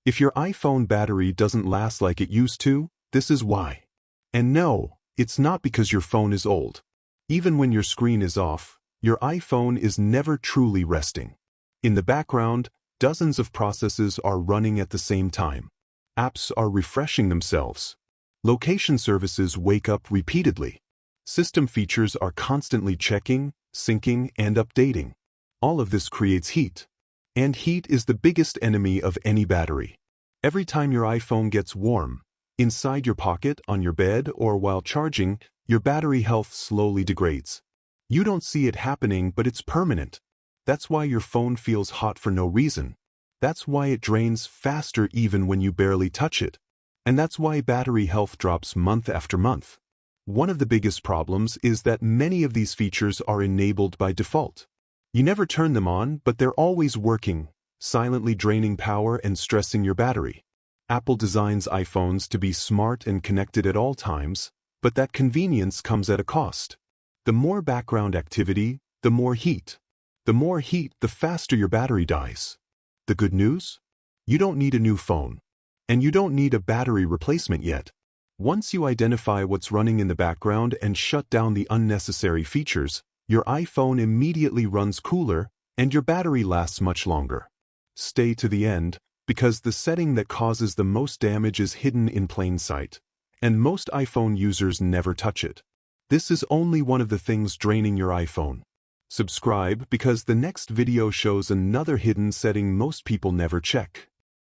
If your iPhone battery doesn't last like it used to, this is why. And no, it's not because your phone is old. Even when your screen is off, your iPhone is never truly resting. In the background, dozens of processes are running at the same time. Apps are refreshing themselves. Location services wake up repeatedly. System features are constantly checking, syncing, and updating. All of this creates heat. And heat is the biggest enemy of any battery. Every time your iPhone gets warm, inside your pocket, on your bed, or while charging, your battery health slowly degrades. You don't see it happening, but it's permanent. That's why your phone feels hot for no reason. That's why it drains faster even when you barely touch it. And that's why battery health drops month after month. One of the biggest problems is that many of these features are enabled by default. You never turn them on, but they're always working, silently draining power and stressing your battery. Apple designs iPhones to be smart and connected at all times, but that convenience comes at a cost. The more background activity, the more heat. The more heat, the faster your battery dies. The good news? You don't need a new phone. And you don't need a battery replacement yet. Once you identify what's running in the background and shut down the unnecessary features, your iPhone immediately runs cooler and your battery lasts much longer. Stay to the end, because the setting that causes the most damage is hidden in plain sight, and most iPhone users never touch it. This is only one of the things draining your iPhone. Subscribe because the next video shows another hidden setting most people never check.